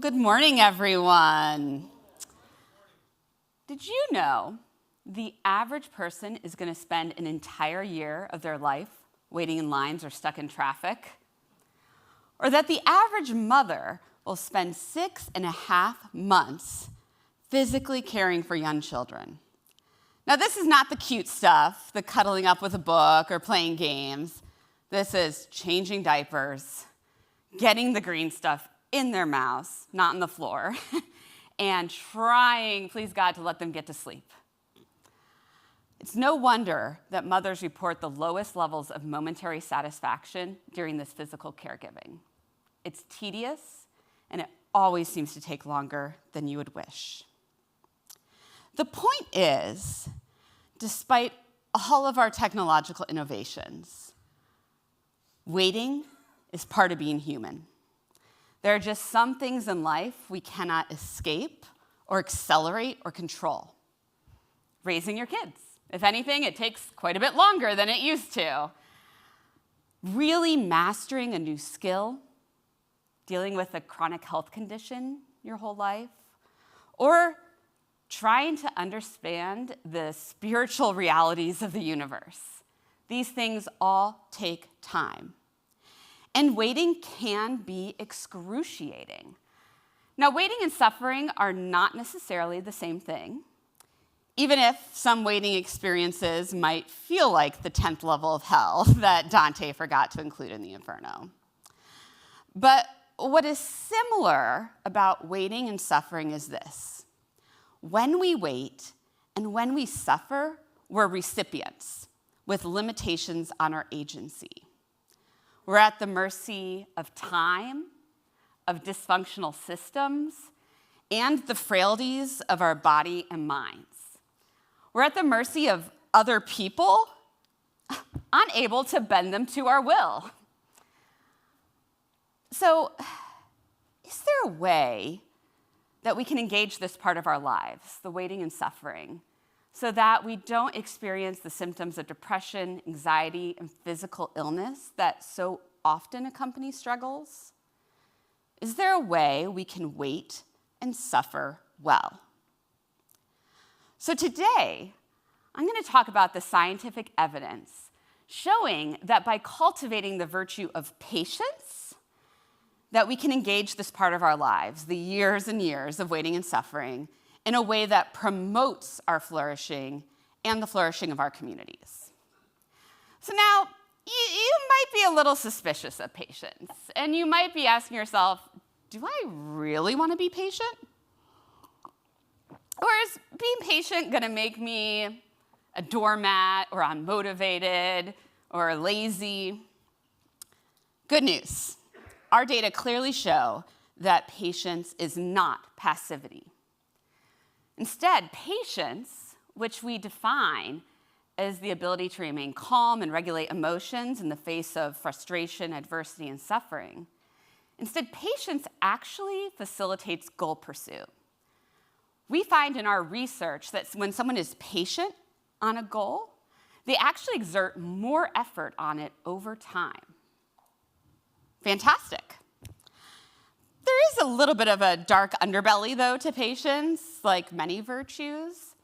Good morning, everyone. Did you know the average person is going to spend an entire year of their life waiting in lines or stuck in traffic? Or that the average mother will spend 6.5 months physically caring for young children? Now, this is not the cute stuff, the cuddling up with a book or playing games. This is changing diapers, getting the green stuff in their mouths, not on the floor, and trying, please God, to let them get to sleep. It's no wonder that mothers report the lowest levels of momentary satisfaction during this physical caregiving. It's tedious, and it always seems to take longer than you would wish. The point is, despite all of our technological innovations, waiting is part of being human. There are just some things in life we cannot escape or accelerate or control. Raising your kids. If anything, it takes quite a bit longer than it used to. Really mastering a new skill, dealing with a chronic health condition your whole life, or trying to understand the spiritual realities of the universe. These things all take time. And waiting can be excruciating. Now, waiting and suffering are not necessarily the same thing, even if some waiting experiences might feel like the 10th level of hell that Dante forgot to include in the Inferno. But what is similar about waiting and suffering is this. When we wait and when we suffer, we're recipients with limitations on our agency. We're at the mercy of time, of dysfunctional systems, and the frailties of our body and minds. We're at the mercy of other people, unable to bend them to our will. So, is there a way that we can engage this part of our lives, the waiting and suffering, so that we don't experience the symptoms of depression, anxiety, and physical illness that so often accompany struggles? Is there a way we can wait and suffer well? So today, I'm going to talk about the scientific evidence showing that by cultivating the virtue of patience, that we can engage this part of our lives, the years and years of waiting and suffering, in a way that promotes our flourishing and the flourishing of our communities. So now, you might be a little suspicious of patience, and you might be asking yourself, do I really want to be patient? Or is being patient going to make me a doormat or unmotivated or lazy? Good news. Our data clearly show that patience is not passivity. Instead, patience, which we define as the ability to remain calm and regulate emotions in the face of frustration, adversity, and suffering, instead, patience actually facilitates goal pursuit. We find in our research that when someone is patient on a goal, they actually exert more effort on it over time. Fantastic. There is a little bit of a dark underbelly, though, to patience, like many virtues,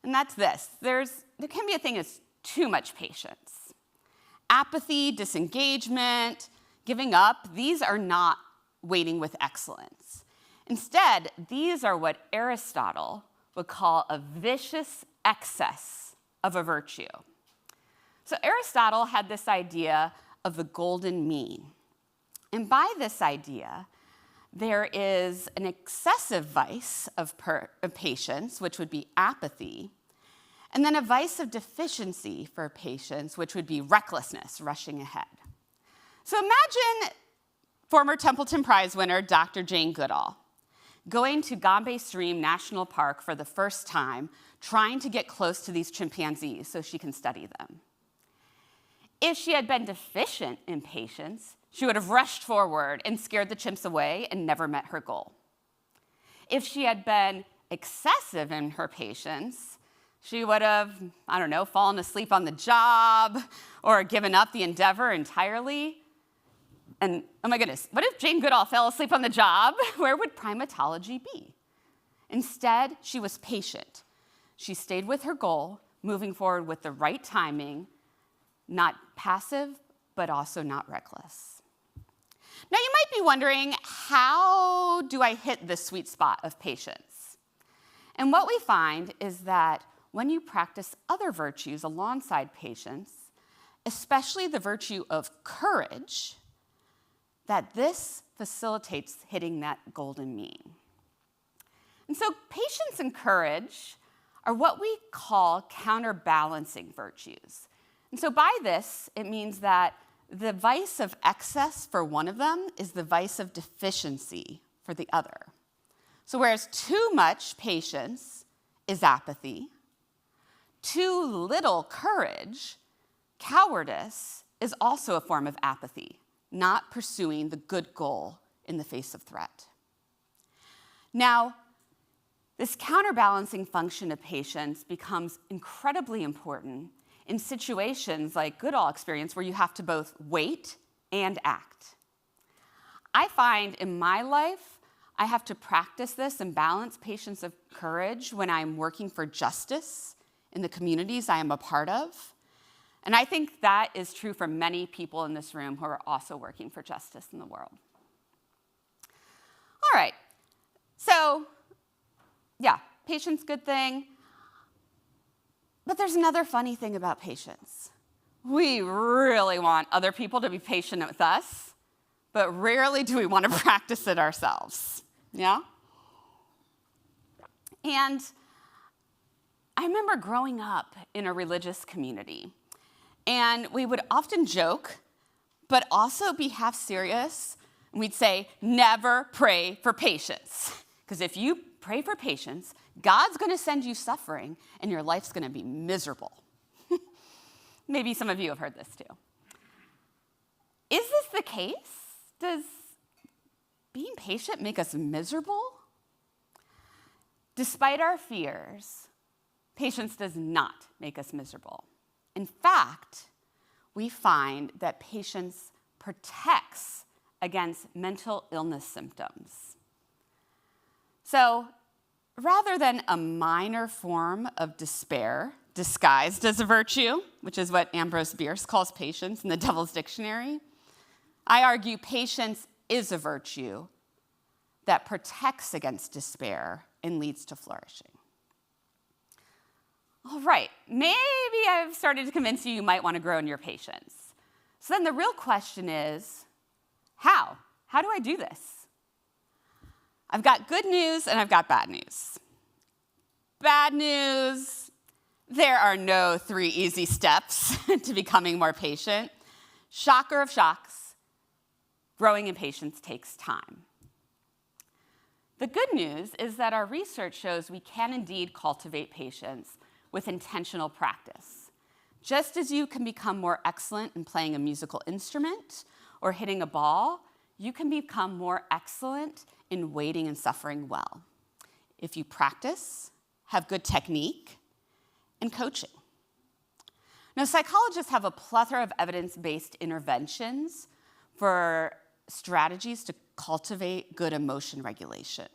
and that's this. There can be a thing as too much patience. Apathy, disengagement, giving up, these are not waiting with excellence. Instead, these are what Aristotle would call a vicious excess of a virtue. So Aristotle had this idea of the golden mean. And by this idea, there is an excessive vice of patience, which would be apathy, and then a vice of deficiency for patience, which would be recklessness, rushing ahead. So imagine former Templeton Prize winner Dr. Jane Goodall going to Gombe Stream National Park for the first time, trying to get close to these chimpanzees so she can study them. If she had been deficient in patience, she would have rushed forward and scared the chimps away and never met her goal. If she had been excessive in her patience, she would have, fallen asleep on the job or given up the endeavor entirely. And oh my goodness, what if Jane Goodall fell asleep on the job? Where would primatology be? Instead, she was patient. She stayed with her goal, moving forward with the right timing, not passive, but also not reckless. Now, you might be wondering, how do I hit the sweet spot of patience? And what we find is that when you practice other virtues alongside patience, especially the virtue of courage, that this facilitates hitting that golden mean. And so patience and courage are what we call counterbalancing virtues. And so by this, it means that the vice of excess for one of them is the vice of deficiency for the other. So whereas too much patience is apathy, too little courage, cowardice, is also a form of apathy, not pursuing the good goal in the face of threat. Now, this counterbalancing function of patience becomes incredibly important in situations like Goodall experience where you have to both wait and act. I find in my life, I have to practice this and balance patience of courage when I'm working for justice in the communities I am a part of. And I think that is true for many people in this room who are also working for justice in the world. All right, so yeah, patience, good thing. But there's another funny thing about patience. We really want other people to be patient with us, but rarely do we want to practice it ourselves, yeah? And I remember growing up in a religious community, and we would often joke, but also be half serious, and we'd say, never pray for patience. Because if you pray for patience, God's going to send you suffering, and your life's going to be miserable. Maybe some of you have heard this too. Is this the case? Does being patient make us miserable? Despite our fears, patience does not make us miserable. In fact, we find that patience protects against mental illness symptoms. So, rather than a minor form of despair disguised as a virtue, which is what Ambrose Bierce calls patience in the Devil's Dictionary, I argue patience is a virtue that protects against despair and leads to flourishing. All right, maybe I've started to convince you might want to grow in your patience. So then the real question is, how? How do I do this? I've got good news and I've got bad news. Bad news, there are no 3 easy steps to becoming more patient. Shocker of shocks, growing in patience takes time. The good news is that our research shows we can indeed cultivate patience with intentional practice. Just as you can become more excellent in playing a musical instrument or hitting a ball, you can become more excellent in waiting and suffering well if you practice, have good technique, and coaching. Now, psychologists have a plethora of evidence-based interventions for strategies to cultivate good emotion regulation.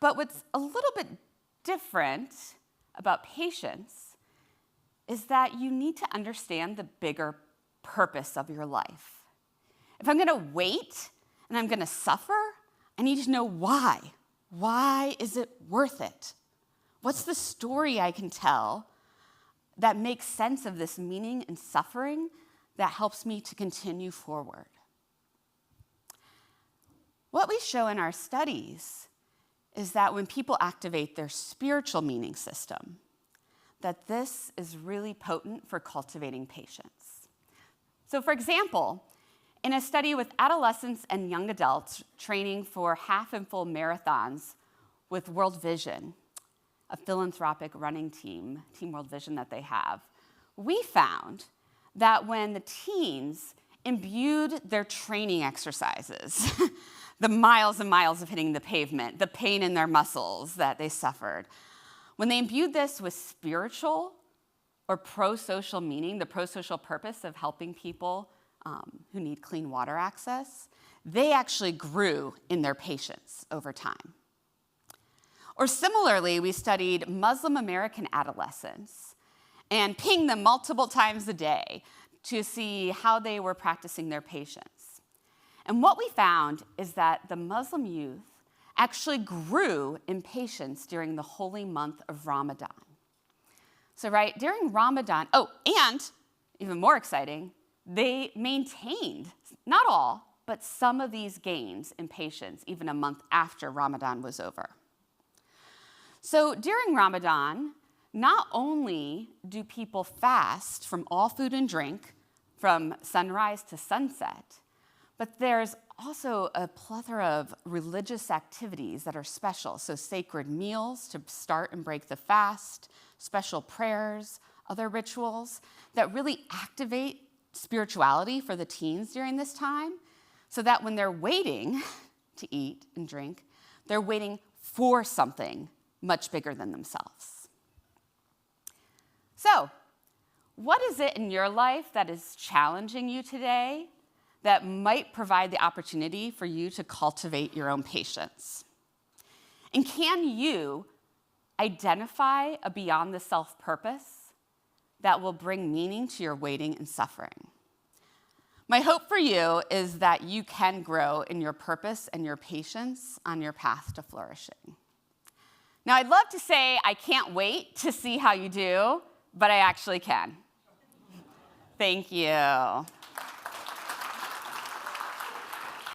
But what's a little bit different about patience is that you need to understand the bigger purpose of your life. If I'm going to wait and I'm going to suffer, I need to know why. Why is it worth it? What's the story I can tell that makes sense of this meaning and suffering that helps me to continue forward? What we show in our studies is that when people activate their spiritual meaning system, that this is really potent for cultivating patience. So for example, in a study with adolescents and young adults training for half and full marathons with World Vision, a philanthropic running team, Team World Vision that they have, we found that when the teens imbued their training exercises, the miles and miles of hitting the pavement, the pain in their muscles that they suffered, when they imbued this with spiritual or pro-social meaning, the pro-social purpose of helping people who need clean water access, they actually grew in their patience over time. Or similarly, we studied Muslim American adolescents and pinged them multiple times a day to see how they were practicing their patience. And what we found is that the Muslim youth actually grew in patience during the holy month of Ramadan. So during Ramadan, and even more exciting, they maintained, not all, but some of these gains in patience even a month after Ramadan was over. So during Ramadan, not only do people fast from all food and drink from sunrise to sunset, but there's also a plethora of religious activities that are special. So sacred meals to start and break the fast, special prayers, other rituals that really activate spirituality for the teens during this time, so that when they're waiting to eat and drink, they're waiting for something much bigger than themselves. So, what is it in your life that is challenging you today that might provide the opportunity for you to cultivate your own patience? And can you identify a beyond the self purpose that will bring meaning to your waiting and suffering? My hope for you is that you can grow in your purpose and your patience on your path to flourishing. Now, I'd love to say I can't wait to see how you do, but I actually can. Thank you.